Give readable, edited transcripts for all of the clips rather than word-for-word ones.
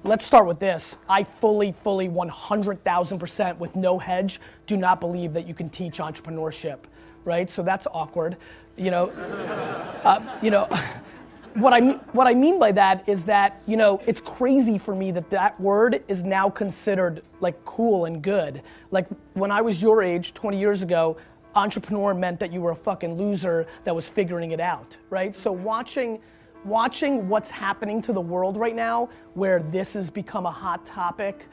let's start with this. I fully 100,000% with no hedge do not believe that you can teach entrepreneurship, right? So that's awkward. What I mean by that is that, it's crazy for me that word is now considered like cool and good. Like when I was your age 20 years ago, entrepreneur meant that you were a fucking loser that was figuring it out, right? So watching what's happening to the world right now, where this has become a hot topic,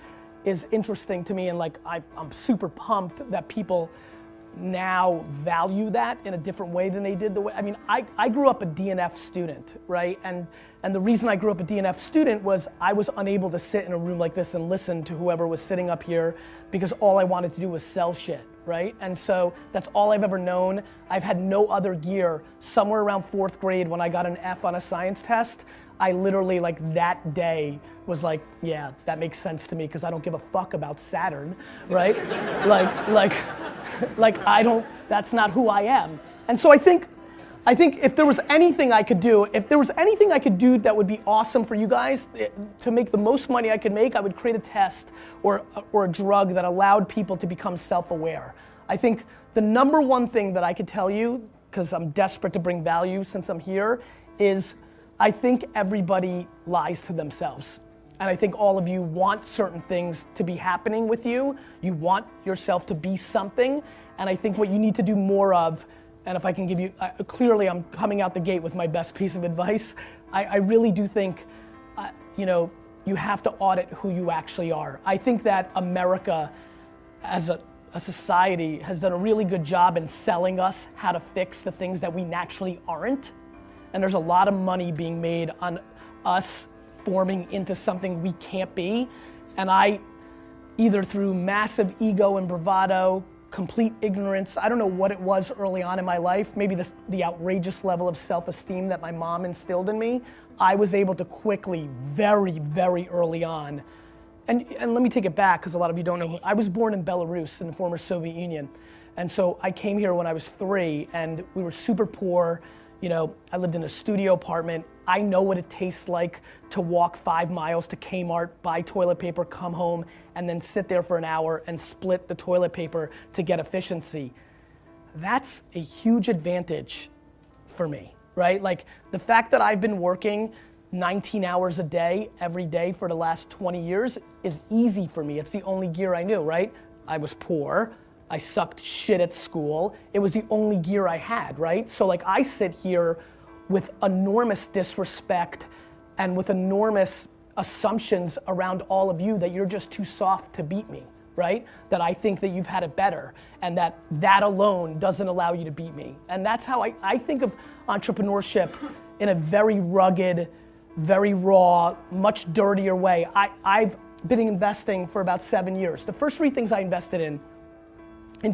is interesting to me, and like I'm super pumped that people now value that in a different way than they did I grew up a DNF student, right? And the reason I grew up a DNF student was I was unable to sit in a room like this and listen to whoever was sitting up here because all I wanted to do was sell shit, right? And so that's all I've ever known. I've had no other gear. Somewhere around 4th grade when I got an F on a science test, I literally that day was like, yeah, that makes sense to me because I don't give a fuck about Saturn, right? That's not who I am. And so I think if there was anything I could do, that would be awesome for you guys to make the most money I could make, I would create a test or a drug that allowed people to become self-aware. I think the number one thing that I could tell you, because I'm desperate to bring value since I'm here, is I think everybody lies to themselves. And I think all of you want certain things to be happening with you. You want yourself to be something. And I think what you need to do more of, and if I can give you, clearly I'm coming out the gate with my best piece of advice. I really do think, you have to audit who you actually are. I think that America as a society has done a really good job in selling us how to fix the things that we naturally aren't. And there's a lot of money being made on us forming into something we can't be. And I, either through massive ego and bravado, complete ignorance, I don't know what it was early on in my life, maybe the outrageous level of self-esteem that my mom instilled in me, I was able to quickly, very, very early on, and let me take it back because a lot of you don't know, I was born in Belarus in the former Soviet Union. And so I came here when I was 3 and we were super poor. I lived in a studio apartment. I know what it tastes like to walk 5 miles to Kmart, buy toilet paper, come home, and then sit there for an hour and split the toilet paper to get efficiency. That's a huge advantage for me, right? Like the fact that I've been working 19 hours a day, every day for the last 20 years is easy for me. It's the only gear I knew, right? I was poor. I sucked shit at school. It was the only gear I had, right? So I sit here with enormous disrespect and with enormous assumptions around all of you that you're just too soft to beat me, right? That I think that you've had it better and that alone doesn't allow you to beat me. And that's how I think of entrepreneurship in a very rugged, very raw, much dirtier way. I've been investing for about 7 years. The first 3 things I invested in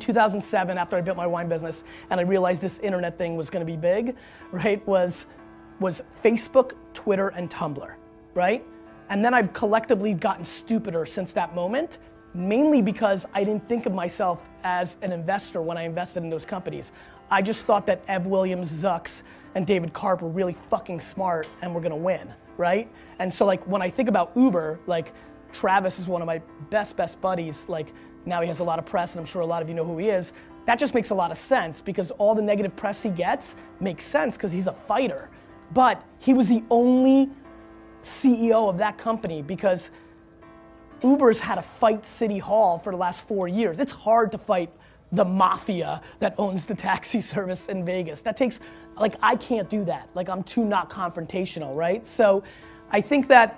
2007, after I built my wine business and I realized this internet thing was gonna be big, right, was Facebook, Twitter, and Tumblr, right? And then I've collectively gotten stupider since that moment, mainly because I didn't think of myself as an investor when I invested in those companies. I just thought that Ev Williams, Zucks, and David Karp were really fucking smart and were gonna win, right? And so when I think about Uber, Travis is one of my best buddies, now he has a lot of press and I'm sure a lot of you know who he is. That just makes a lot of sense because all the negative press he gets makes sense because he's a fighter. But he was the only CEO of that company because Uber's had to fight City Hall for the last 4 years. It's hard to fight the mafia that owns the taxi service in Vegas. That takes, I can't do that. I'm too not confrontational, right? So I think that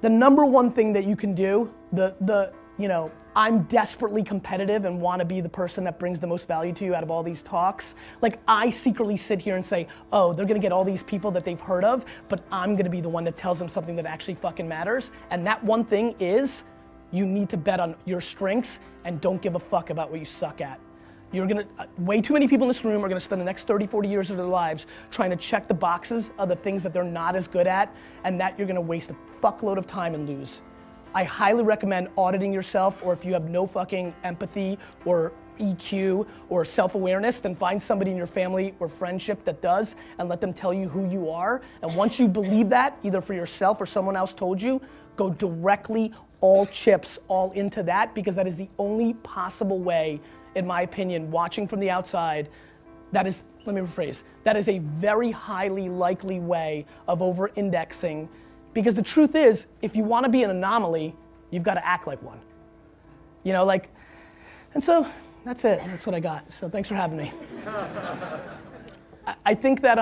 the number one thing that you can do, I'm desperately competitive and want to be the person that brings the most value to you out of all these talks. I secretly sit here and say, oh, they're gonna get all these people that they've heard of, but I'm gonna be the one that tells them something that actually fucking matters. And that one thing is, you need to bet on your strengths and don't give a fuck about what you suck at. Way too many people in this room are gonna spend the next 30, 40 years of their lives trying to check the boxes of the things that they're not as good at, and that you're gonna waste a fuckload of time and lose. I highly recommend auditing yourself, or if you have no fucking empathy or EQ or self-awareness, then find somebody in your family or friendship that does and let them tell you who you are. And once you believe that, either for yourself or someone else told you, go directly all chips all into that, because that is the only possible way, in my opinion, watching from the outside, that is, let me rephrase, that is a very highly likely way of over-indexing, because the truth is, if you want to be an anomaly, you've got to act like one. You know, like, and so that's it. That's what I got. So thanks for having me. I think that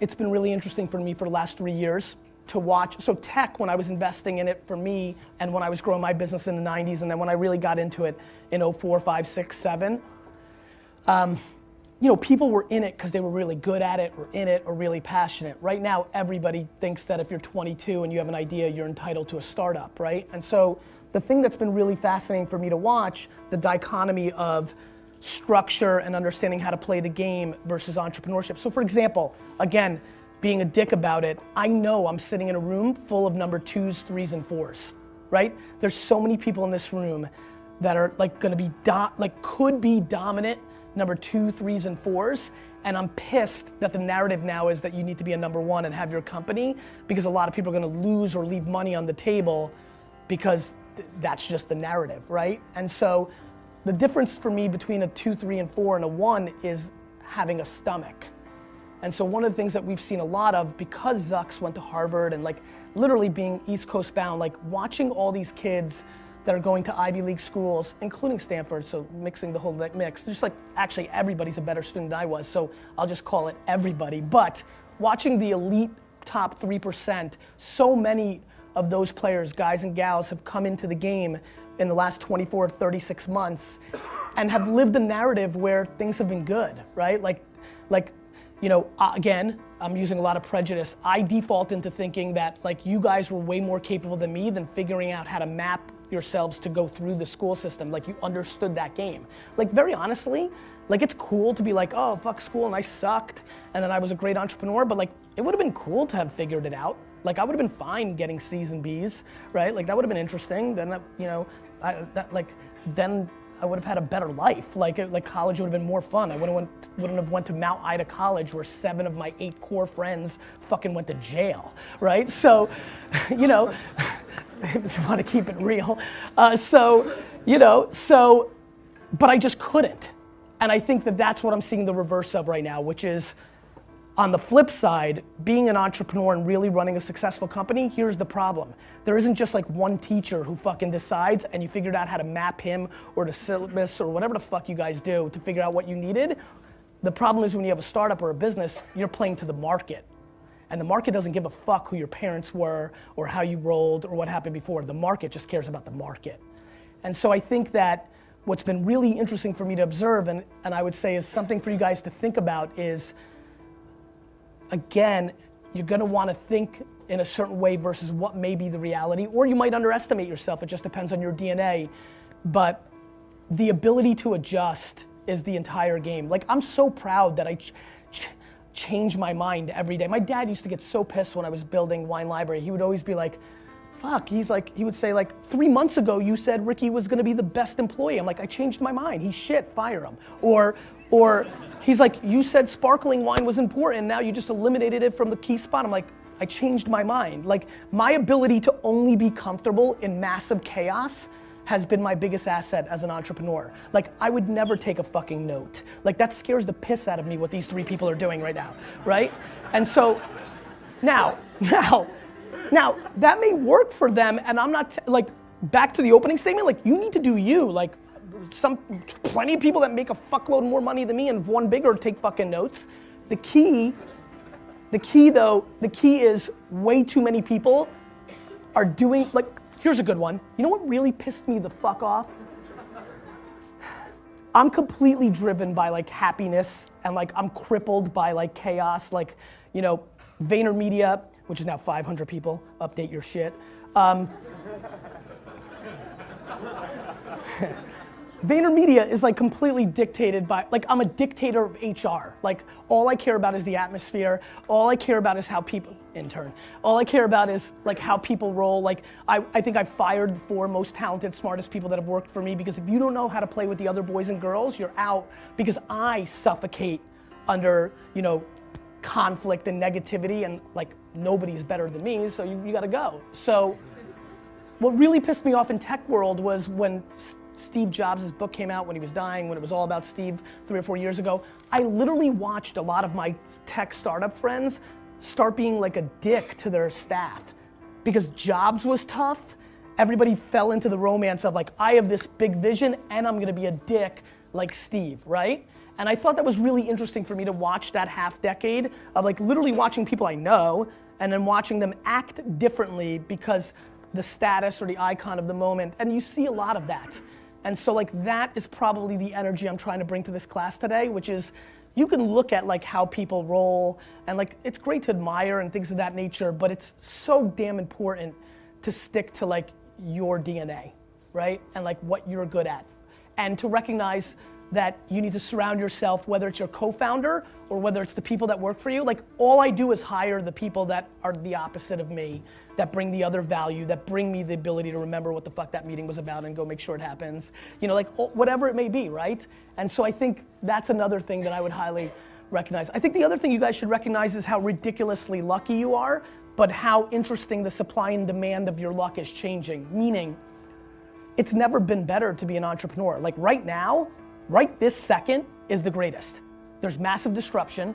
it's been really interesting for me for the last 3 years to watch. So tech, when I was investing in it for me, and when I was growing my business in the 90s, and then when I really got into it in 04, 5, 6, 7, you know, people were in it because they were really good at it, or in it, or really passionate. Right now, everybody thinks that if you're 22 and you have an idea, you're entitled to a startup, right? And so the thing that's been really fascinating for me to watch, the dichotomy of structure and understanding how to play the game versus entrepreneurship. So for example, again, being a dick about it, I know I'm sitting in a room full of number 2s, 3s, and 4s, right? There's so many people in this room that are like gonna be, could be dominant number 2, 3s, and 4s, and I'm pissed that the narrative now is that you need to be a number 1 and have your company, because a lot of people are gonna lose or leave money on the table because that's just the narrative, right? And so the difference for me between a 2, 3, and 4 and a 1 is having a stomach. And so one of the things that we've seen a lot of, because Zucks went to Harvard and like literally being East Coast bound, like watching all these kids that are going to Ivy League schools, including Stanford, so mixing the whole mix. Just like, actually everybody's a better student than I was, so I'll just call it everybody. But watching the elite top 3%, so many of those players, guys and gals, have come into the game in the last 24, 36 months and have lived a narrative where things have been good, right? Like, you know, again, I'm using a lot of prejudice. I default into thinking that like you guys were way more capable than me than figuring out how to map yourselves to go through the school system. Like you understood that game. Like very honestly, like it's cool to be like, oh, fuck school and I sucked and then I was a great entrepreneur, but like it would have been cool to have figured it out. Like I would have been fine getting C's and B's, right? Like that would have been interesting. Then, you know, then I would have had a better life. Like college would have been more fun. I wouldn't have went to Mount Ida College where 7 of my 8 core friends fucking went to jail, right? So, you know, if you want to keep it real. But I just couldn't. And I think that that's what I'm seeing the reverse of right now, which is on the flip side, being an entrepreneur and really running a successful company, here's the problem. There isn't just like one teacher who fucking decides and you figured out how to map him or the syllabus or whatever the fuck you guys do to figure out what you needed. The problem is when you have a startup or a business, you're playing to the market. And the market doesn't give a fuck who your parents were or how you rolled or what happened before. The market just cares about the market. And so I think that what's been really interesting for me to observe and I would say is something for you guys to think about is, again, you're gonna wanna think in a certain way versus what may be the reality, or you might underestimate yourself, it just depends on your DNA. But the ability to adjust is the entire game. Like, I'm so proud that I change my mind every day. My dad used to get so pissed when I was building Wine Library. He would always be like, fuck, he would say like, 3 months ago you said Ricky was gonna be the best employee. I'm like, I changed my mind. He's shit, fire him. Or he's like, you said sparkling wine was important, now you just eliminated it from the key spot. I'm like, I changed my mind. Like, my ability to only be comfortable in massive chaos has been my biggest asset as an entrepreneur. Like, I would never take a fucking note. Like, that scares the piss out of me what these 3 people are doing right now, right? And so, now, that may work for them, and I'm not, like, back to the opening statement, like, you need to do you. Like, plenty of people that make a fuckload more money than me and have won bigger take fucking notes. The key is way too many people are doing, like, here's a good one. You know what really pissed me the fuck off? I'm completely driven by like happiness and like I'm crippled by like chaos. Like, you know, VaynerMedia, which is now 500 people, update your shit. VaynerMedia is like completely dictated by, like I'm a dictator of HR. Like all I care about is the atmosphere. All I care about is how people, all I care about is like how people roll. Like I think I've fired the 4 most talented, smartest people that have worked for me, because if you don't know how to play with the other boys and girls, you're out, because I suffocate under, you know, conflict and negativity, and like nobody's better than me, so you gotta go. So what really pissed me off in tech world was when Steve Jobs' book came out, when he was dying, when it was all about Steve 3 or 4 years ago. I literally watched a lot of my tech startup friends start being like a dick to their staff. Because Jobs was tough, everybody fell into the romance of like, I have this big vision and I'm gonna be a dick like Steve, right? And I thought that was really interesting for me to watch that half decade of like literally watching people I know and then watching them act differently because the status or the icon of the moment, and you see a lot of that. And so like that is probably the energy I'm trying to bring to this class today, which is you can look at like how people roll, and like it's great to admire and things of that nature, but it's so damn important to stick to like your DNA, right? And like what you're good at. And to recognize that you need to surround yourself, whether it's your co-founder or whether it's the people that work for you. Like all I do is hire the people that are the opposite of me, that bring the other value, that bring me the ability to remember what the fuck that meeting was about and go make sure it happens. You know, like whatever it may be, right? And so I think that's another thing that I would highly recognize. I think the other thing you guys should recognize is how ridiculously lucky you are, but how interesting the supply and demand of your luck is changing. Meaning, it's never been better to be an entrepreneur. Like right now, right this second is the greatest. There's massive disruption.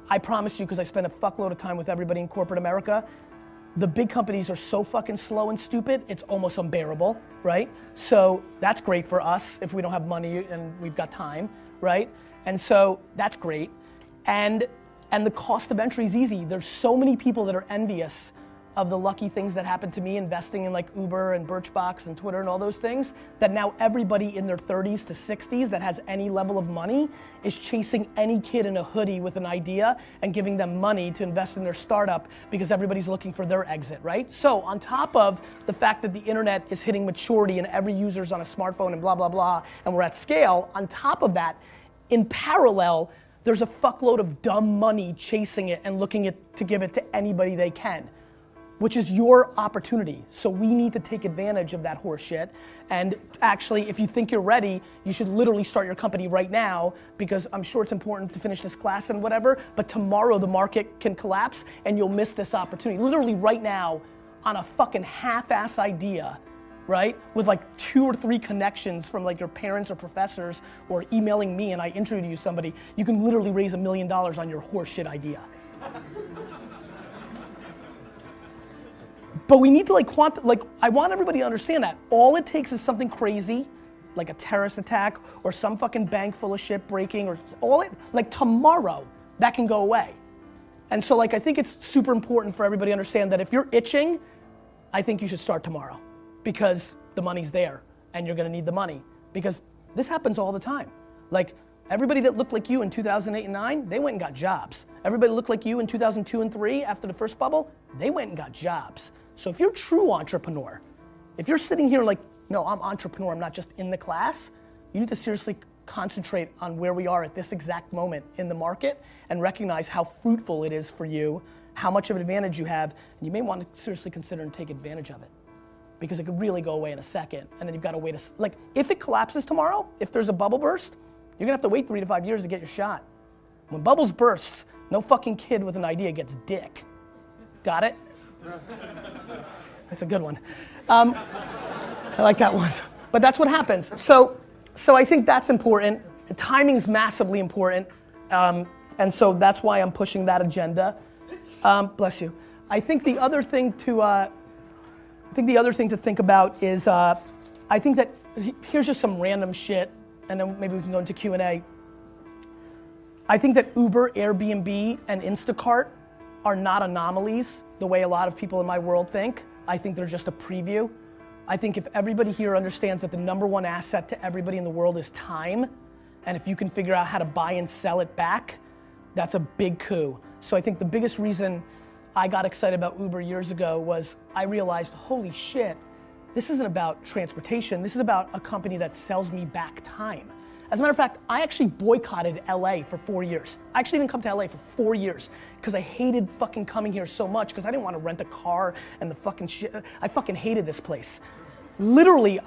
I promise you, because I spend a fuckload of time with everybody in corporate America, the big companies are so fucking slow and stupid, it's almost unbearable, right? So that's great for us if we don't have money and we've got time, right? And so that's great. And the cost of entry is easy. There's so many people that are envious of the lucky things that happened to me investing in like Uber and Birchbox and Twitter and all those things, that now everybody in their 30s to 60s that has any level of money is chasing any kid in a hoodie with an idea and giving them money to invest in their startup because everybody's looking for their exit, right? So on top of the fact that the internet is hitting maturity and every user's on a smartphone and blah, blah, blah, and we're at scale, on top of that, in parallel, there's a fuckload of dumb money chasing it and looking to give it to anybody they can, which is your opportunity. So we need to take advantage of that horse shit. And actually, if you think you're ready, you should literally start your company right now, because I'm sure it's important to finish this class and whatever, but tomorrow the market can collapse and you'll miss this opportunity. Literally right now, on a fucking half-ass idea, right? With like 2 or 3 connections from like your parents or professors, or emailing me and I introduce you to somebody, you can literally raise $1 million on your horse shit idea. But we need to like I want everybody to understand that. All it takes is something crazy, like a terrorist attack or some fucking bank full of shit breaking, or like tomorrow, that can go away. And so like I think it's super important for everybody to understand that if you're itching, I think you should start tomorrow, because the money's there and you're gonna need the money, because this happens all the time. Like everybody that looked like you in 2008 and 9, they went and got jobs. Everybody that looked like you in 2002 and 3 after the first bubble, they went and got jobs. So if you're a true entrepreneur, if you're sitting here like, no, I'm entrepreneur, I'm not just in the class, you need to seriously concentrate on where we are at this exact moment in the market and recognize how fruitful it is for you, how much of an advantage you have, and you may want to seriously consider and take advantage of it, because it could really go away in a second, and then you've got to wait like, if it collapses tomorrow, if there's a bubble burst, you're gonna have to wait 3 to 5 years to get your shot. When bubbles burst, no fucking kid with an idea gets dick. Got it? That's a good one. I like that one. But that's what happens. So I think that's important. Timing's massively important. And so that's why I'm pushing that agenda. Bless you. I think the other thing to think about is, I think that, here's just some random shit, and then maybe we can go into Q&A. I think that Uber, Airbnb, and Instacart are not anomalies the way a lot of people in my world think. I think they're just a preview. I think if everybody here understands that the #1 asset to everybody in the world is time, and if you can figure out how to buy and sell it back, that's a big coup. So I think the biggest reason I got excited about Uber years ago was I realized, holy shit, this isn't about transportation. This is about a company that sells me back time. As a matter of fact, I actually boycotted LA for 4 years. I actually didn't come to LA for 4 years because I hated fucking coming here so much because I didn't want to rent a car and the fucking shit. I fucking hated this place. Literally,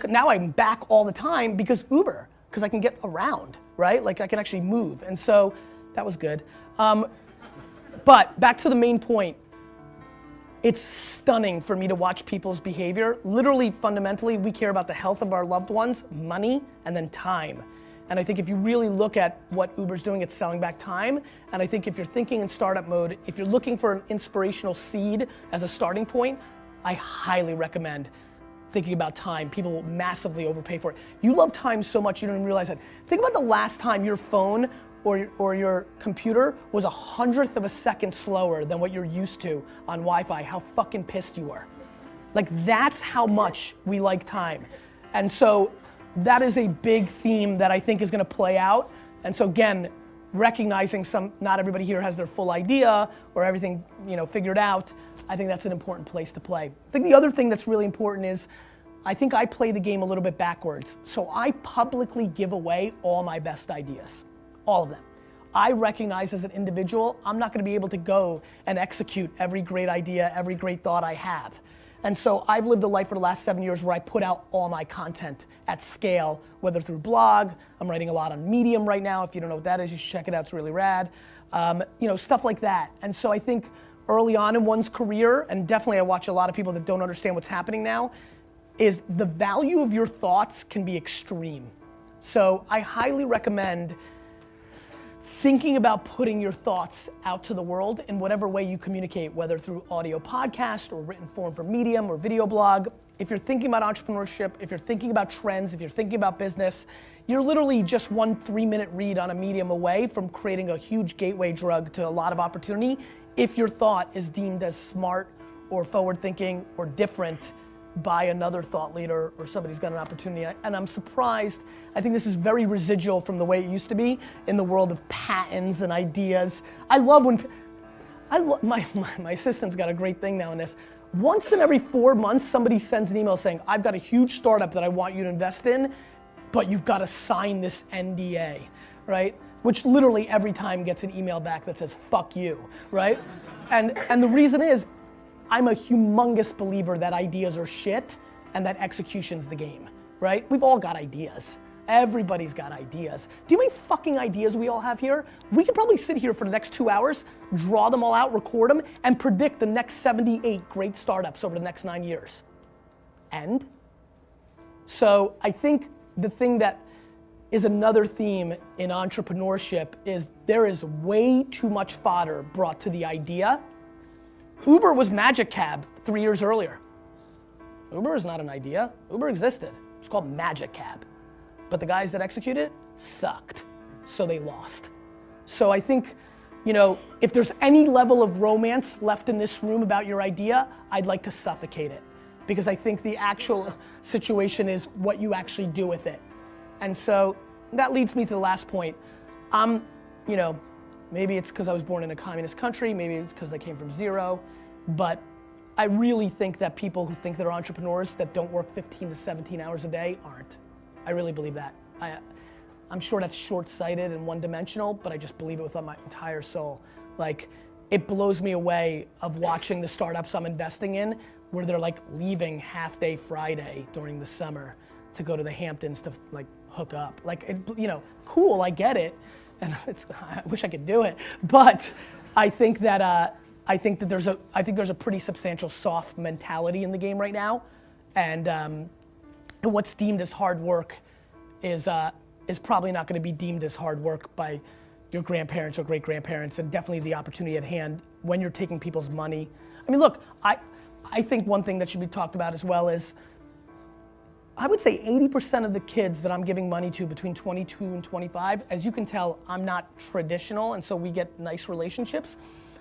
now I'm back all the time because Uber, because I can get around, right? Like I can actually move. And so that was good. But back to the main point. It's stunning for me to watch people's behavior. Literally, fundamentally, we care about the health of our loved ones, money, and then time. And I think if you really look at what Uber's doing, it's selling back time. And I think if you're thinking in startup mode, if you're looking for an inspirational seed as a starting point, I highly recommend thinking about time. People will massively overpay for it. You love time so much you don't even realize it. Think about the last time your phone or your computer was 1/100th of a second slower than what you're used to on Wi-Fi, how fucking pissed you were. Like that's how much we like time. And so that is a big theme that I think is gonna play out. And so again, recognizing not everybody here has their full idea or everything figured out, I think that's an important place to play. I think the other thing that's really important is, I think I play the game a little bit backwards. So I publicly give away all my best ideas. All of them. I recognize as an individual, I'm not gonna be able to go and execute every great idea, every great thought I have. And so I've lived a life for the last 7 years where I put out all my content at scale, whether through blog, I'm writing a lot on Medium right now. If you don't know what that is, you should check it out, it's really rad. Stuff like that. And so I think early on in one's career, and definitely I watch a lot of people that don't understand what's happening now, is the value of your thoughts can be extreme. So I highly recommend thinking about putting your thoughts out to the world in whatever way you communicate, whether through audio podcast or written form for Medium or video blog. If you're thinking about entrepreneurship, if you're thinking about trends, if you're thinking about business, you're literally just 1 3-minute read on a Medium away from creating a huge gateway drug to a lot of opportunity if your thought is deemed as smart or forward thinking or different by another thought leader or somebody who's got an opportunity. And I'm surprised, I think this is very residual from the way it used to be in the world of patents and ideas. I love when, my assistant's got a great thing now in this. Once in every 4 months, somebody sends an email saying, I've got a huge startup that I want you to invest in, but you've got to sign this NDA, right? Which literally every time gets an email back that says, fuck you, right? And the reason is, I'm a humongous believer that ideas are shit and that execution's the game, right? We've all got ideas. Everybody's got ideas. Do you know how many fucking ideas we all have here? We could probably sit here for the next 2 hours, draw them all out, record them, and predict the next 78 great startups over the next 9 years. And? So I think the thing that is another theme in entrepreneurship is there is way too much fodder brought to the idea. Uber was Magic Cab 3 years earlier. Uber is not an idea. Uber existed. It's called Magic Cab. But the guys that executed it sucked. So they lost. So I think, if there's any level of romance left in this room about your idea, I'd like to suffocate it. Because I think the actual situation is what you actually do with it. And so that leads me to the last point. Maybe it's because I was born in a communist country, maybe it's because I came from zero, but I really think that people who think they're entrepreneurs that don't work 15 to 17 hours a day aren't. I really believe that. I'm sure that's short-sighted and one-dimensional, but I just believe it with my entire soul. Like, it blows me away of watching the startups I'm investing in where they're like leaving half-day Friday during the summer to go to the Hamptons to like hook up. Like, cool, I get it. And I wish I could do it, but I think that there's a pretty substantial soft mentality in the game right now, and what's deemed as hard work is probably not going to be deemed as hard work by your grandparents or great grandparents, and definitely the opportunity at hand when you're taking people's money. I mean, look, I think one thing that should be talked about as well is, I would say 80% of the kids that I'm giving money to between 22 and 25, as you can tell, I'm not traditional, and so we get nice relationships.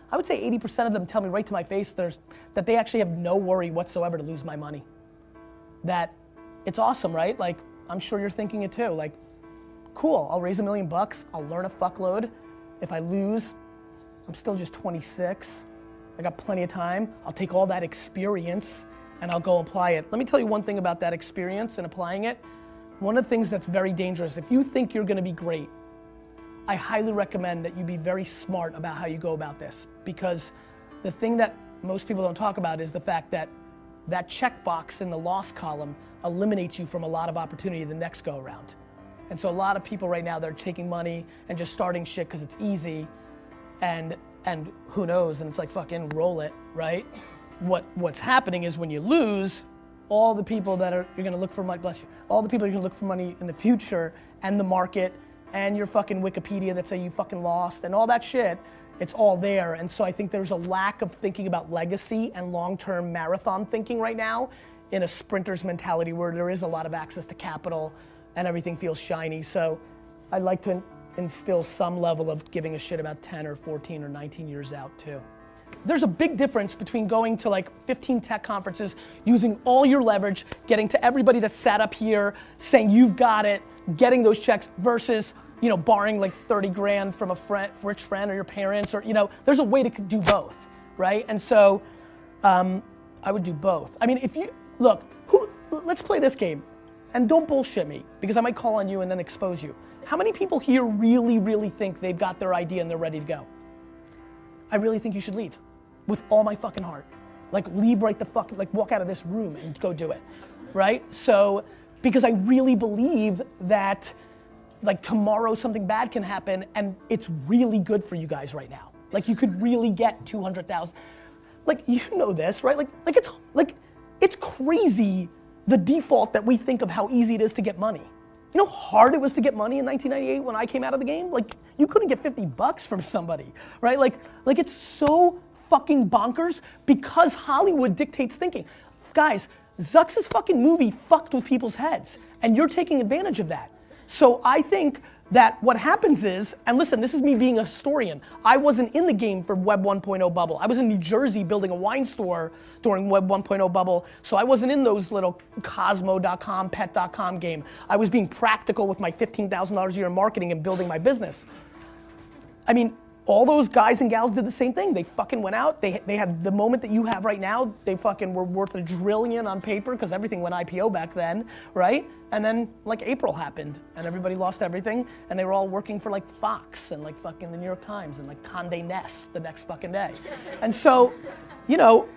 I would say 80% of them tell me right to my face that they actually have no worry whatsoever to lose my money. That it's awesome, right? Like, I'm sure you're thinking it too. Like, cool, I'll raise $1 million, I'll learn a fuckload. If I lose, I'm still just 26. I got plenty of time. I'll take all that experience and I'll go apply it. Let me tell you one thing about that experience and applying it. One of the things that's very dangerous, if you think you're gonna be great, I highly recommend that you be very smart about how you go about this, because the thing that most people don't talk about is the fact that that checkbox in the loss column eliminates you from a lot of opportunity the next go around. And so a lot of people right now, they're taking money and just starting shit because it's easy, and who knows, and it's like fucking roll it, right? What's happening is when you lose, all the people that you're gonna look for money, bless you, all the people you're gonna look for money in the future, and the market, and your fucking Wikipedia that say you fucking lost, and all that shit, it's all there. And so I think there's a lack of thinking about legacy and long-term marathon thinking right now in a sprinter's mentality where there is a lot of access to capital and everything feels shiny. So I'd like to instill some level of giving a shit about 10 or 14 or 19 years out too. There's a big difference between going to like 15 tech conferences, using all your leverage, getting to everybody that sat up here, saying you've got it, getting those checks, versus, you know, borrowing like 30 grand from a rich friend or your parents, or, you know, there's a way to do both, right? And so I would do both. I mean, if you, look, let's play this game, and don't bullshit me, because I might call on you and then expose you. How many people here really, really think they've got their idea and they're ready to go? I really think you should leave, with all my fucking heart. Like, leave right the fuck, like walk out of this room and go do it, right? So, because I really believe that like tomorrow something bad can happen and it's really good for you guys right now. Like you could really get 200,000. Like, you know this, right? Like it's crazy the default that we think of how easy it is to get money. You know how hard it was to get money in 1998 when I came out of the game? Like, you couldn't get 50 bucks from somebody, right? Like it's so fucking bonkers because Hollywood dictates thinking. Guys, Zuck's fucking movie fucked with people's heads, and you're taking advantage of that. So I think that what happens is, and listen, this is me being a historian, I wasn't in the game for Web 1.0 bubble. I was in New Jersey building a wine store during Web 1.0 bubble, so I wasn't in those little Cosmo.com, Pet.com game. I was being practical with my $15,000 a year in marketing and building my business. I mean, all those guys and gals did the same thing. They fucking went out, they had the moment that you have right now, they fucking were worth $1 trillion on paper because everything went IPO back then, right? And then like April happened and everybody lost everything and they were all working for like Fox and like fucking the New York Times and like Condé Nast the next fucking day. And so, you know,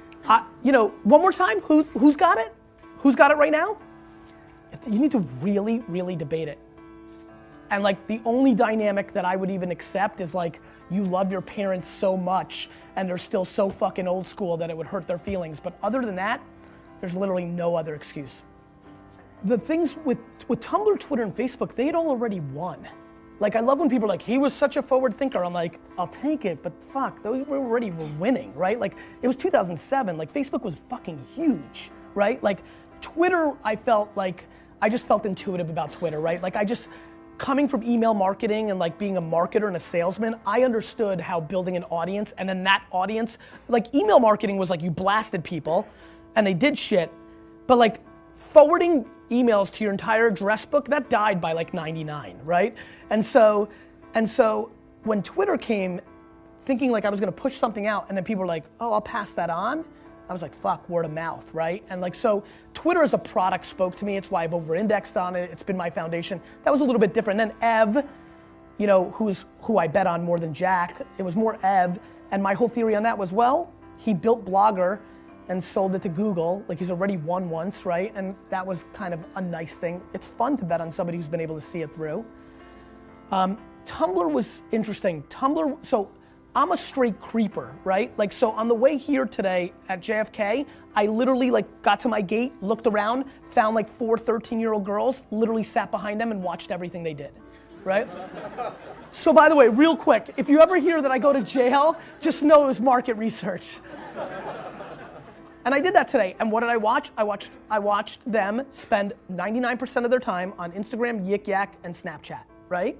one more time, who's got it? Who's got it right now? You need to really, really debate it. And like the only dynamic that I would even accept is like, you love your parents so much and they're still so fucking old school that it would hurt their feelings. But other than that, there's literally no other excuse. The things with Tumblr, Twitter, and Facebook, they had all already won. Like, I love when people are like, he was such a forward thinker. I'm like, I'll take it, but fuck, they were winning, right? Like, it was 2007, like Facebook was fucking huge, right? Like, Twitter, I just felt intuitive about Twitter, right? Like, coming from email marketing and like being a marketer and a salesman, I understood how building an audience, and then that audience, like email marketing was like you blasted people and they did shit, but like forwarding emails to your entire address book, that died by like 99, right? And so when Twitter came, thinking like I was gonna push something out and then people were like, oh, I'll pass that on. I was like, fuck, word of mouth, right? And like, so Twitter as a product spoke to me. It's why I've over-indexed on it. It's been my foundation. That was a little bit different. And then Ev, you know, who I bet on more than Jack, it was more Ev. And my whole theory on that was, well, he built Blogger and sold it to Google. Like he's already won once, right? And that was kind of a nice thing. It's fun to bet on somebody who's been able to see it through. Tumblr was interesting. Tumblr, so I'm a straight creeper, right? Like, so on the way here today at JFK, I literally like got to my gate, looked around, found like 4 13-year-old girls, literally sat behind them and watched everything they did, right? So by the way, real quick, if you ever hear that I go to jail, just know it was market research. And I did that today, and what did I watch? I watched them spend 99% of their time on Instagram, Yik Yak, and Snapchat, right?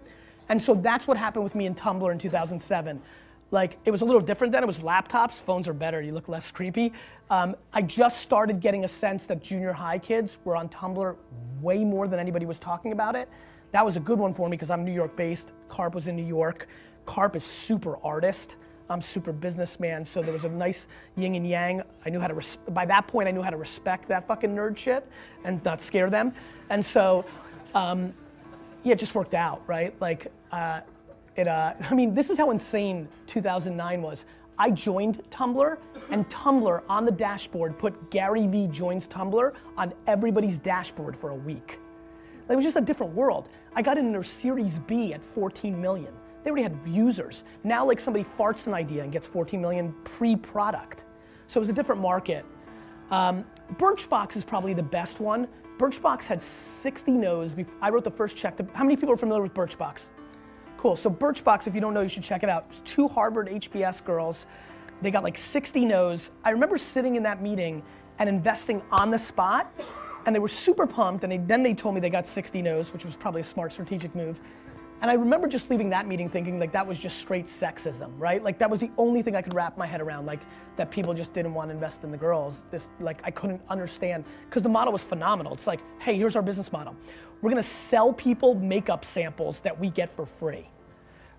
And so that's what happened with me in Tumblr in 2007. Like, it was a little different then. It was laptops. Phones are better. You look less creepy. I just started getting a sense that junior high kids were on Tumblr way more than anybody was talking about it. That was a good one for me because I'm New York based. Carp was in New York. Carp is super artist. I'm super businessman, so there was a nice yin and yang. I knew how to, by that point I knew how to respect that fucking nerd shit and not scare them. And so, yeah, it just worked out, right? Like, I mean, this is how insane 2009 was. I joined Tumblr, and Tumblr on the dashboard put Gary Vee joins Tumblr on everybody's dashboard for a week. It was just a different world. I got in their Series B at 14 million. They already had users. Now like somebody farts an idea and gets 14 million pre-product. So it was a different market. Birchbox is probably the best one. Birchbox had 60 no's. I wrote the first check. How many people are familiar with Birchbox? Cool, so Birchbox, if you don't know, you should check it out. It's 2 Harvard HBS girls. They got like 60 no's. I remember sitting in that meeting and investing on the spot, and they were super pumped, and then they told me they got 60 no's, which was probably a smart strategic move. And I remember just leaving that meeting thinking like that was just straight sexism, right? Like that was the only thing I could wrap my head around, like that people just didn't want to invest in the girls. Like I couldn't understand, because the model was phenomenal. It's like, hey, here's our business model. We're gonna sell people makeup samples that we get for free,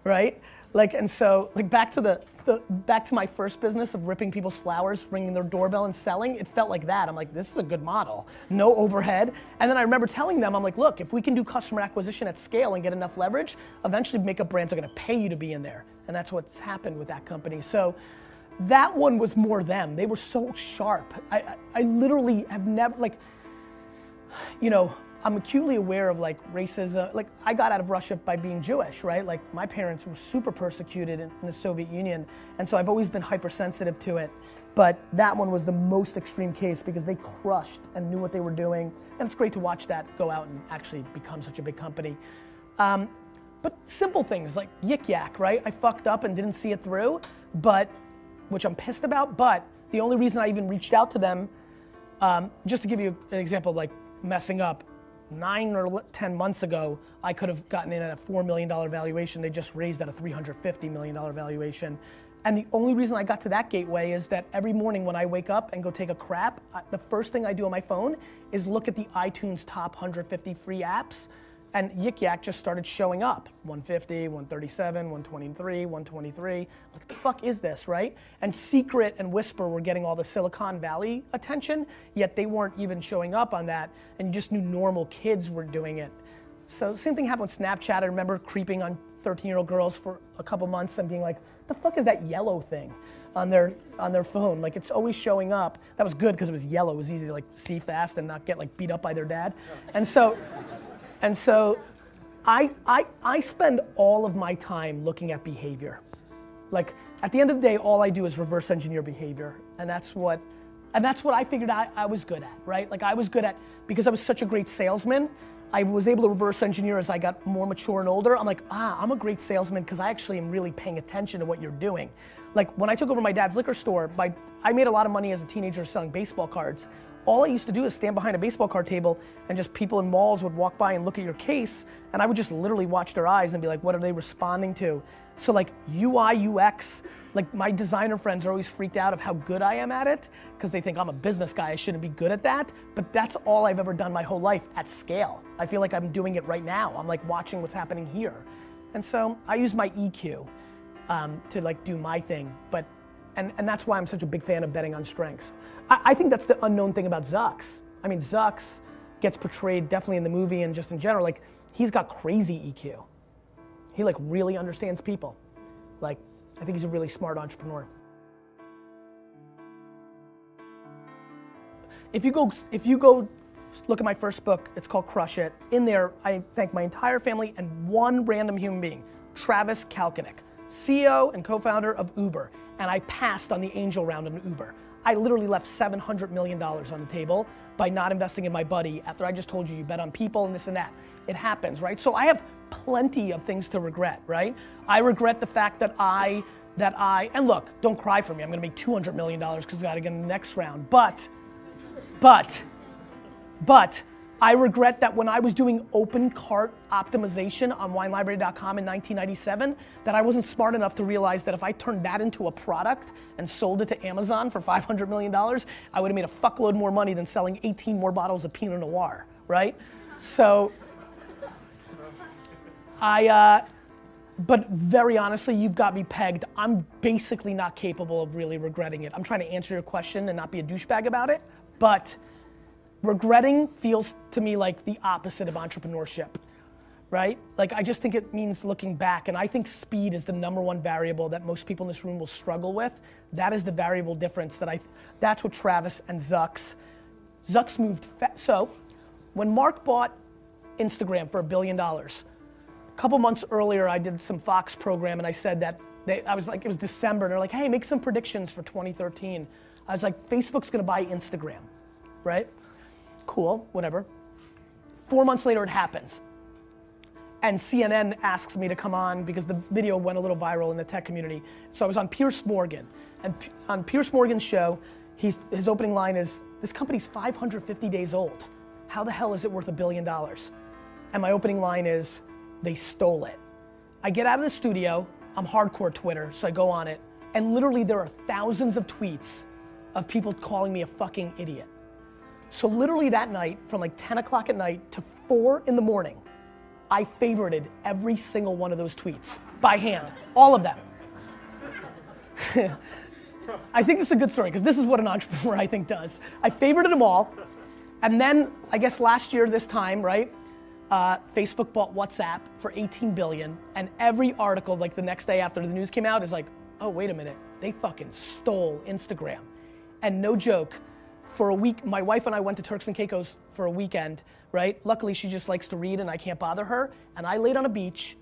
right? Like, and so, like back to back to my first business of ripping people's flowers, ringing their doorbell and selling, it felt like that. I'm like, this is a good model, no overhead. And then I remember telling them, I'm like, look, if we can do customer acquisition at scale and get enough leverage, eventually makeup brands are gonna pay you to be in there. And that's what's happened with that company. So that one was more them. They were so sharp. I literally have never, like, you know, I'm acutely aware of like racism. Like I got out of Russia by being Jewish, right? Like my parents were super persecuted in the Soviet Union. And so I've always been hypersensitive to it. But that one was the most extreme case because they crushed and knew what they were doing. And it's great to watch that go out and actually become such a big company. But simple things like Yik Yak, right? I fucked up and didn't see it through, which I'm pissed about. But the only reason I even reached out to them, just to give you an example of like messing up, 9 or 10 months ago, I could have gotten in at a $4 million valuation. They just raised at a $350 million valuation. And the only reason I got to that gateway is that every morning when I wake up and go take a crap, the first thing I do on my phone is look at the iTunes top 150 free apps, and Yik Yak just started showing up. 150, 137, 123, 123. What the fuck is this, right? And Secret and Whisper were getting all the Silicon Valley attention, yet they weren't even showing up on that, and you just knew normal kids were doing it. So same thing happened with Snapchat. I remember creeping on 13-year-old girls for a couple months and being like, the fuck is that yellow thing on their phone? Like it's always showing up. That was good because it was yellow. It was easy to like see fast and not get like beat up by their dad. And so I spend all of my time looking at behavior. Like at the end of the day, all I do is reverse engineer behavior. And that's what I figured I was good at, right? Like I was good at, because I was such a great salesman, I was able to reverse engineer as I got more mature and older. I'm like, I'm a great salesman because I actually am really paying attention to what you're doing. Like when I took over my dad's liquor store, I made a lot of money as a teenager selling baseball cards. All I used to do is stand behind a baseball card table and just people in malls would walk by and look at your case, and I would just literally watch their eyes and be like, what are they responding to? So like UI, UX, like my designer friends are always freaked out of how good I am at it because they think I'm a business guy, I shouldn't be good at that, but that's all I've ever done my whole life at scale. I feel like I'm doing it right now. I'm like watching what's happening here. And so I use my EQ to like do my thing, and that's why I'm such a big fan of betting on strengths. I think that's the unknown thing about Zucks. I mean, Zucks gets portrayed definitely in the movie and just in general, like he's got crazy EQ. He like really understands people. Like, I think he's a really smart entrepreneur. If you go look at my first book, it's called Crush It. In there, I thank my entire family and one random human being, Travis Kalanick, CEO and co-founder of Uber. And I passed on the angel round of Uber. I literally left $700 million on the table by not investing in my buddy after I just told you bet on people and this and that. It happens, right? So I have plenty of things to regret, right? I regret the fact that and look, don't cry for me. I'm gonna make $200 million because I gotta get in the next round. But I regret that when I was doing open cart optimization on winelibrary.com in 1997, that I wasn't smart enough to realize that if I turned that into a product and sold it to Amazon for $500 million, I would have made a fuckload more money than selling 18 more bottles of Pinot Noir, right? So, But very honestly, you've got me pegged. I'm basically not capable of really regretting it. I'm trying to answer your question and not be a douchebag about it, but regretting feels to me like the opposite of entrepreneurship, right? Like I just think it means looking back, and I think speed is the #1 variable that most people in this room will struggle with. That is the variable difference that's what Travis and Zucks moved so when Mark bought Instagram for $1 billion, a couple months earlier, I did some Fox program and I said that, I was like, it was December, and they're like, hey, make some predictions for 2013. I was like, Facebook's gonna buy Instagram, right? Cool, whatever. 4 months later, it happens. And CNN asks me to come on because the video went a little viral in the tech community. So I was on Piers Morgan, and on Piers Morgan's show, his opening line is, this company's 550 days old. How the hell is it worth $1 billion? And my opening line is, they stole it. I get out of the studio, I'm hardcore Twitter, so I go on it, and literally there are thousands of tweets of people calling me a fucking idiot. So literally that night, from like 10 o'clock at night to 4 in the morning, I favorited every single one of those tweets by hand, all of them. I think this is a good story because this is what an entrepreneur I think does. I favorited them all, and then I guess last year this time, right? Facebook bought WhatsApp for $18 billion, and every article like the next day after the news came out is like, oh wait a minute, they fucking stole Instagram. And no joke, for a week, my wife and I went to Turks and Caicos for a weekend, right? Luckily she just likes to read and I can't bother her, and I laid on a beach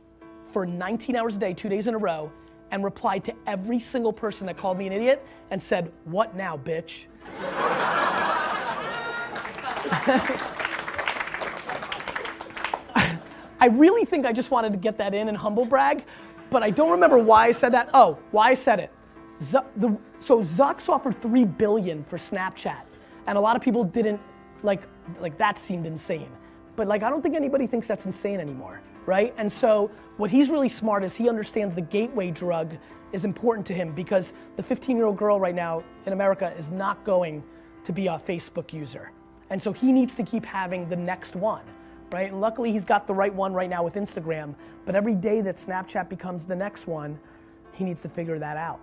for 19 hours a day, 2 days in a row, and replied to every single person that called me an idiot and said, what now, bitch? I really think I just wanted to get that in and humble brag, but I don't remember why I said that. Oh, why I said it. So Zucks offered $3 billion for Snapchat, and a lot of people didn't, like that seemed insane. But like, I don't think anybody thinks that's insane anymore, right? And so what he's really smart is he understands the gateway drug is important to him, because the 15-year-old girl right now in America is not going to be a Facebook user. And so he needs to keep having the next one, right? And luckily he's got the right one right now with Instagram, but every day that Snapchat becomes the next one, he needs to figure that out.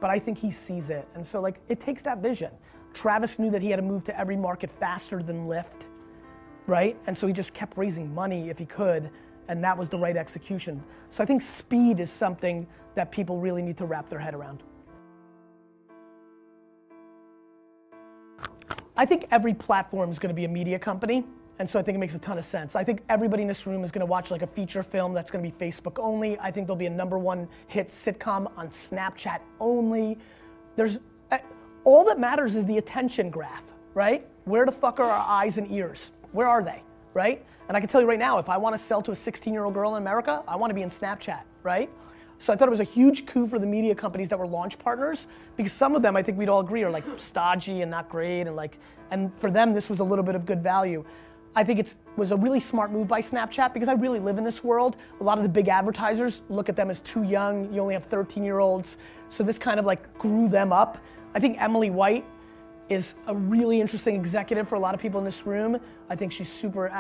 But I think he sees it, and so like, it takes that vision. Travis knew that he had to move to every market faster than Lyft, right? And so he just kept raising money if he could, and that was the right execution. So I think speed is something that people really need to wrap their head around. I think every platform is gonna be a media company, and so I think it makes a ton of sense. I think everybody in this room is gonna watch like a feature film that's gonna be Facebook only. I think there'll be a #1 hit sitcom on Snapchat only. All that matters is the attention graph, right? Where the fuck are our eyes and ears? Where are they, right? And I can tell you right now, if I wanna sell to a 16-year-old girl in America, I wanna be in Snapchat, right? So I thought it was a huge coup for the media companies that were launch partners, because some of them, I think we'd all agree, are like stodgy and not great, and for them, this was a little bit of good value. I think it was a really smart move by Snapchat, because I really live in this world. A lot of the big advertisers look at them as too young. You only have 13-year-olds. So this kind of like grew them up. I think Emily White is a really interesting executive for a lot of people in this room. I think she's super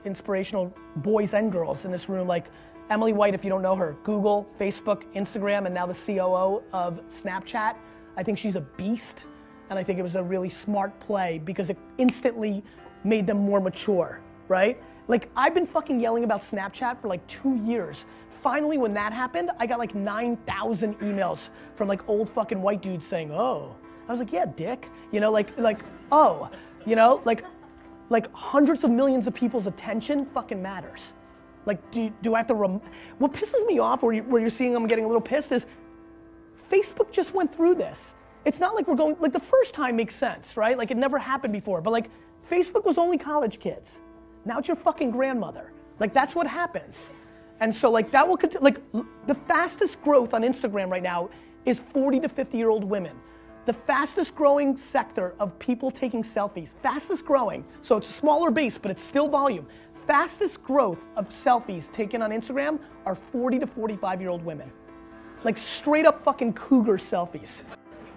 inspirational, boys and girls in this room. Like Emily White, if you don't know her, Google, Facebook, Instagram, and now the COO of Snapchat. I think she's a beast, and I think it was a really smart play because it instantly made them more mature, right? Like, I've been fucking yelling about Snapchat for like 2 years. Finally, when that happened, I got like 9,000 emails from like old fucking white dudes saying, oh. I was like, yeah, dick. You know, like, oh. You know, like hundreds of millions of people's attention fucking matters. Like, do I have to, what pisses me off where you're seeing I'm getting a little pissed is, Facebook just went through this. It's not like we're going, like the first time makes sense, right? Like it never happened before, but like Facebook was only college kids. Now it's your fucking grandmother. Like that's what happens. And so like that will continue, like the fastest growth on Instagram right now is 40 to 50-year-old women. The fastest growing sector of people taking selfies, fastest growing, so it's a smaller base, but it's still volume. Fastest growth of selfies taken on Instagram are 40 to 45-year-old women. Like straight up fucking cougar selfies,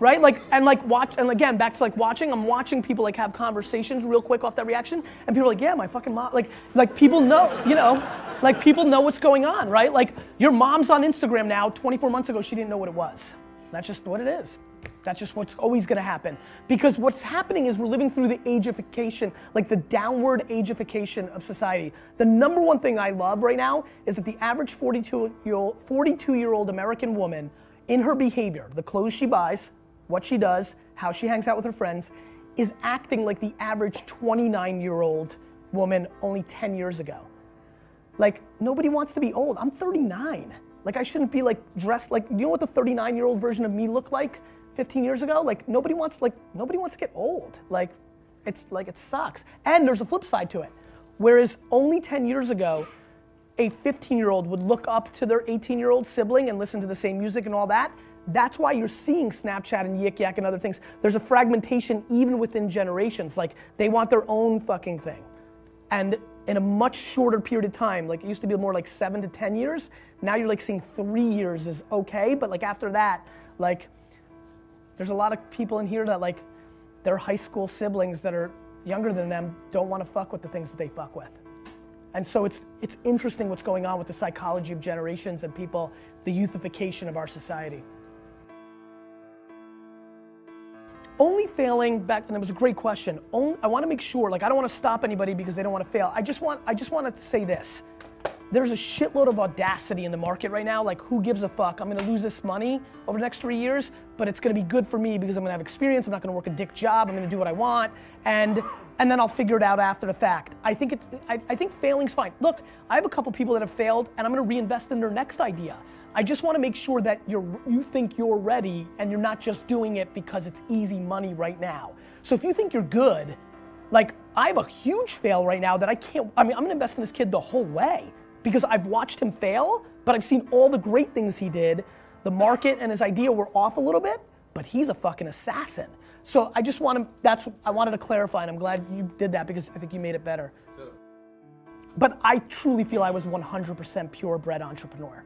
right? Like, and like watch, and again, back to like watching, I'm watching people like have conversations real quick off that reaction, and people are like, yeah, my fucking mom, like people know, you know, like people know what's going on, right? Like your mom's on Instagram now, 24 months ago, she didn't know what it was. That's just what it is. That's just what's always gonna happen. Because what's happening is we're living through the ageification, like the downward ageification of society. The number one thing I love right now is that the average 42-year-old American woman, in her behavior, the clothes she buys, what she does, how she hangs out with her friends, is acting like the average 29-year-old woman only 10 years ago. Like, nobody wants to be old. I'm 39. Like, I shouldn't be like dressed like, you know what the 39-year-old version of me looked like 15 years ago? Like, nobody wants to get old. Like, it sucks. And there's a flip side to it. Whereas only 10 years ago, a 15-year-old would look up to their 18-year-old sibling and listen to the same music and all that. That's why you're seeing Snapchat and Yik Yak and other things. There's a fragmentation even within generations. Like, they want their own fucking thing. And in a much shorter period of time, like it used to be more like 7 to 10 years, now you're like seeing 3 years is okay, but like after that, like, there's a lot of people in here that like, their high school siblings that are younger than them don't want to fuck with the things that they fuck with. And so it's interesting what's going on with the psychology of generations and people, the youthification of our society. Only failing back, and it was a great question. I want to make sure, like I don't want to stop anybody because they don't want to fail. I just want to say this. There's a shitload of audacity in the market right now. Like, who gives a fuck? I'm gonna lose this money over the next 3 years, but it's gonna be good for me because I'm gonna have experience. I'm not gonna work a dick job. I'm gonna do what I want, and then I'll figure it out after the fact. I think failing's fine. Look, I have a couple people that have failed, and I'm gonna reinvest in their next idea. I just want to make sure that you think you're ready, and you're not just doing it because it's easy money right now. So if you think you're good, like I have a huge fail right now that I can't. I mean, I'm gonna invest in this kid the whole way. Because I've watched him fail, but I've seen all the great things he did. The market and his idea were off a little bit, but he's a fucking assassin. So I just want to, I wanted to clarify, and I'm glad you did that because I think you made it better. But I truly feel I was 100% purebred entrepreneur.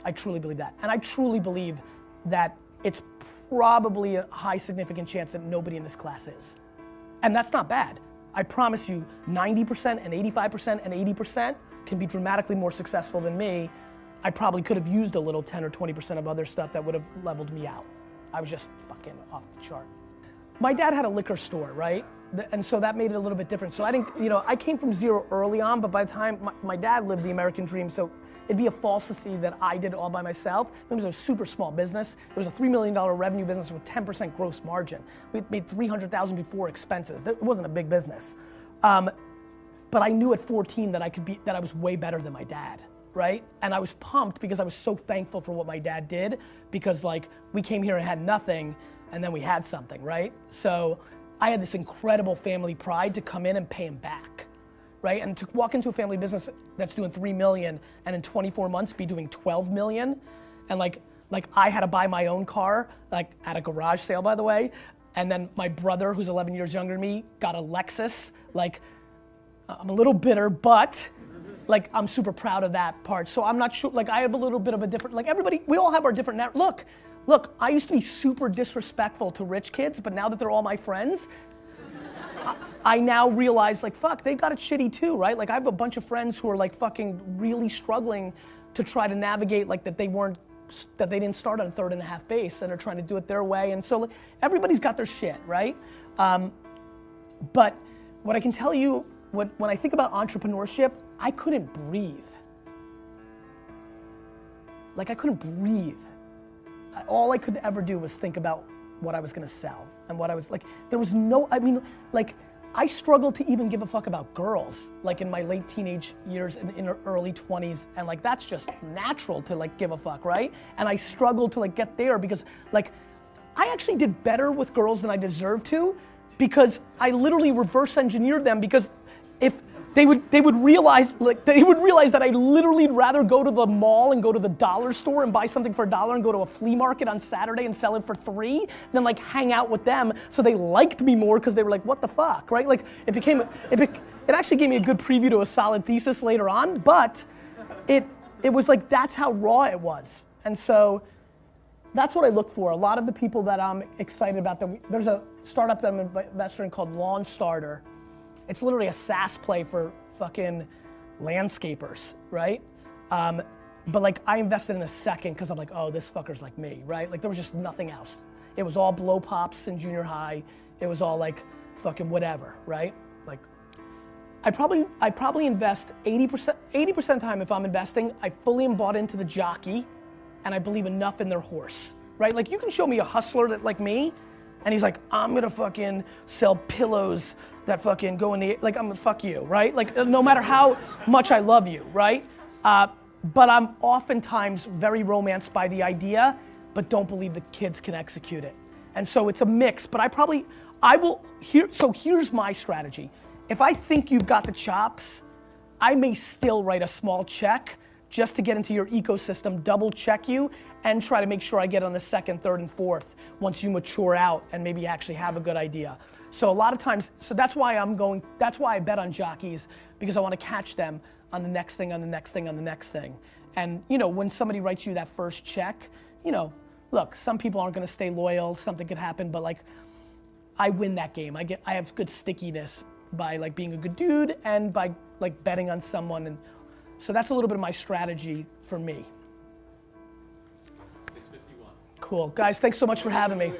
I truly believe that. And I truly believe that it's probably a high significant chance that nobody in this class is. And that's not bad. I promise you 90% and 85% and 80% can be dramatically more successful than me. I probably could have used a little 10 or 20% of other stuff that would have leveled me out. I was just fucking off the chart. My dad had a liquor store, right? And so that made it a little bit different. So I didn't, I came from zero early on, but by the time my dad lived the American dream, so it'd be a falsity that I did it all by myself. It was a super small business. It was a $3 million revenue business with 10% gross margin. We made $300,000 before expenses. It wasn't a big business. But I knew at 14 that I was way better than my dad, right? And I was pumped because I was so thankful for what my dad did, because like we came here and had nothing, and then we had something, right? So I had this incredible family pride to come in and pay him back, right? And to walk into a family business that's doing 3 million and in 24 months be doing 12 million, and like I had to buy my own car, like at a garage sale, by the way, and then my brother, who's 11 years younger than me, got a Lexus. Like, I'm a little bitter, but like I'm super proud of that part. So I'm not sure, like I have a little bit of a different, like everybody, we all have our different, look, I used to be super disrespectful to rich kids, but now that they're all my friends, I now realize like, fuck, they got it shitty too, right? Like I have a bunch of friends who are like fucking really struggling to try to navigate like that they didn't start on third and a half base and are trying to do it their way. And so like, everybody's got their shit, right? But what I can tell you, when I think about entrepreneurship, I couldn't breathe. Like I couldn't breathe. All I could ever do was think about what I was gonna sell and what I was like, there was no, I mean, like I struggled to even give a fuck about girls, like in my late teenage years and in early 20s, and like that's just natural to like give a fuck, right? And I struggled to like get there because like, I actually did better with girls than I deserved to, because I literally reverse engineered them, because if they would realize that I'd literally rather go to the mall and go to the dollar store and buy something for $1 and go to a flea market on Saturday and sell it for $3 than like hang out with them. So they liked me more because they were like, what the fuck, right? Like it actually gave me a good preview to a solid thesis later on, but it was like, that's how raw it was. And so that's what I look for. A lot of the people that I'm excited about, there's a startup that I'm invested in called Lawn Starter. It's literally a SaaS play for fucking landscapers, right? But like I invested in a second because I'm like, oh, this fucker's like me, right? Like there was just nothing else. It was all blow pops in junior high. It was all like fucking whatever, right? Like I probably invest 80% of the time if I'm investing, I fully am bought into the jockey and I believe enough in their horse, right? Like you can show me a hustler that like me and he's like, I'm gonna fucking sell pillows that fucking go in the, like I'm gonna fuck you, right? Like no matter how much I love you, right? But I'm oftentimes very romanced by the idea, but don't believe the kids can execute it. And so it's a mix, but here's my strategy. If I think you've got the chops, I may still write a small check just to get into your ecosystem, double check you, and try to make sure I get on the second, third, and fourth once you mature out and maybe actually have a good idea. So a lot of times, so that's why I bet on jockeys, because I want to catch them on the next thing, on the next thing, on the next thing. And you know, when somebody writes you that first check, you know, look, some people aren't gonna stay loyal, something could happen, but like, I win that game. I have good stickiness by like being a good dude and by like betting on someone, and so that's a little bit of my strategy for me. 651. Cool, guys, thanks so much for having me.